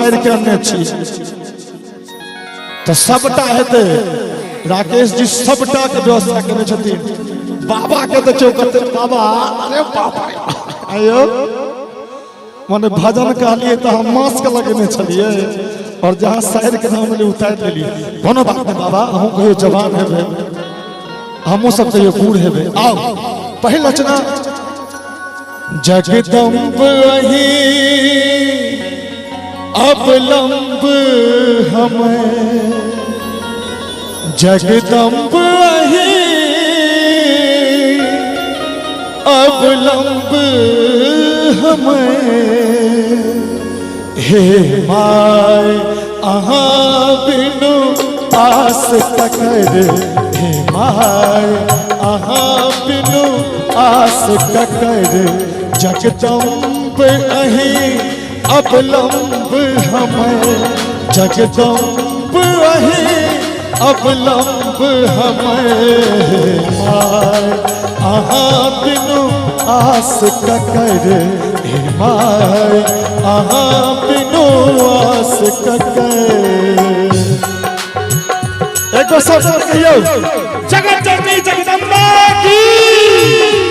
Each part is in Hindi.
साइड के अन्य छी तो सबटा हेते राकेश जी सबटा के व्यवस्था करने छथिन बाबा के तो चौकते बाबा अरे बाबा आयो माने भजन कहलिए तो हम मास्क लगने छलिए और जहां शायर के नाम ले उतार लेलिए कोनो बात नहीं बाबा हम कहियो जवान हेबे हमहु सब कहियो बूढ़ हेबे आओ पहला रचना जगदम्ब अही अवलंब हमें जगदम्ब अही अवलंब हमें हे माय अहाँ बिनु आस ककर हे माय अहाँ बिनु आस ककर जगदम्ब अही अवलंब हमें जगदम्ब अही अवलंब हमें माय अहाँ बिनु आस ककर हे माय अहाँ बिनु आस ककर एक बार सब कहियो जगत जननी जगदम्बा की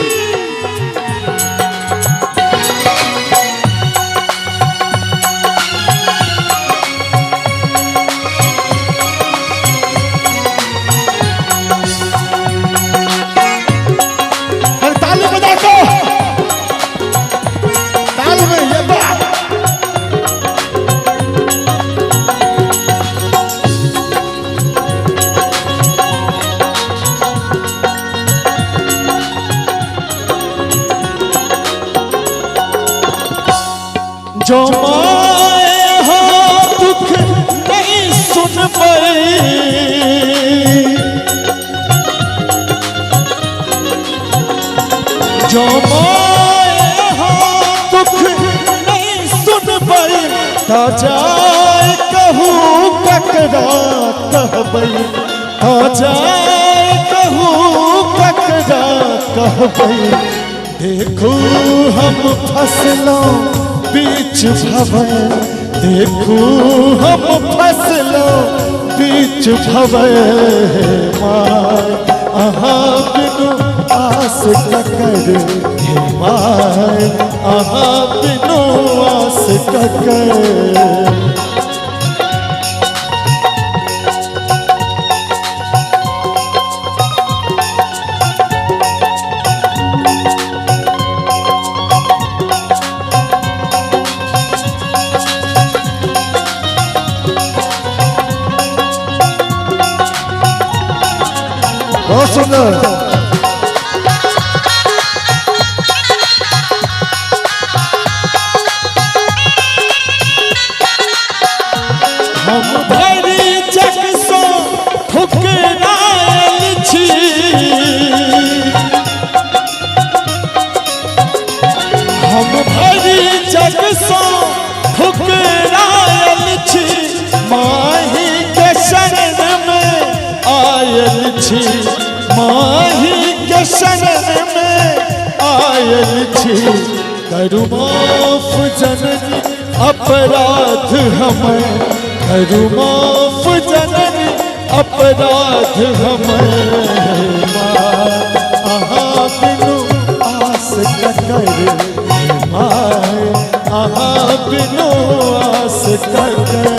जो माए हो दुख नहीं सुन पाई जो माए हो दुख नहीं सुन पाई तो जाए कहूँ ककरा कहबई तो जाए कहूँ ककरा कहबई देखो हम फसलों बीच भवन देखो हम फसलों बीच भवन माय अहाँ बिनु आस ककर हे माय अहाँ बिनु आस ककर बहुत सुंदर हम भरी जग सो ठुकरायल छी हम भरी जग सो ठुकरायल छी माही के शरण में आयल छी माही के शरण में आयल छी करु माफ जननी अपराध हमें करु माफ जननी अपराध हमें अहाँ बिनु आस ककर माय अहाँ बिनु आस ककर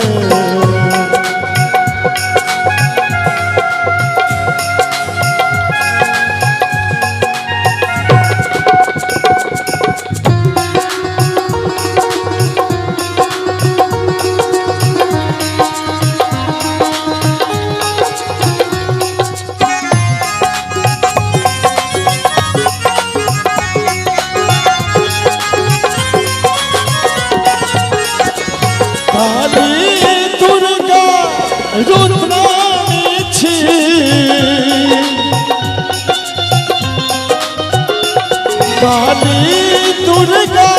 काली दुर्गा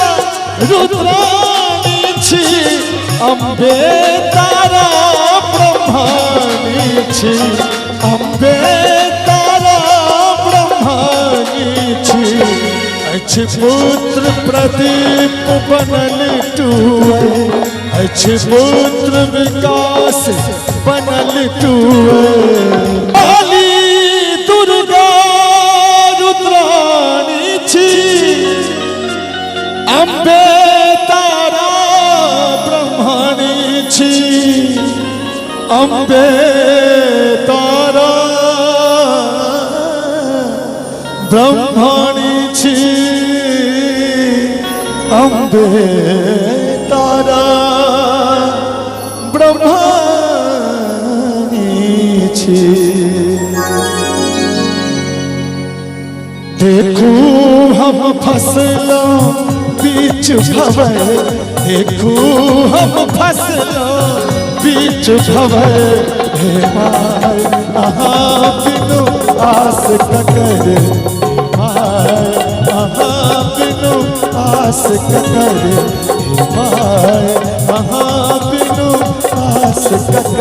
रुद्राणी छी अम्बे तारा ब्रह्माणी छी अम्बे तारा ब्रह्माणी छी अच्छ पुत्र प्रदीप बनल टूए अच्छे पुत्र विकास बनल तू काली दुर्गा रुद्राणी छी अम्बे तारा ब्रह्मणी छी अम्बे तारा ब्रह्मणी छी अम्बे तारा ब्रह्मणी छी देखू हम फसलों बीच भंवर देखू हम फसलों बीच भंवर हे माय आहाँ बिनु आस ककर माय आहाँ बिनु आस ककर हे माय आहाँ बिनु आस ककर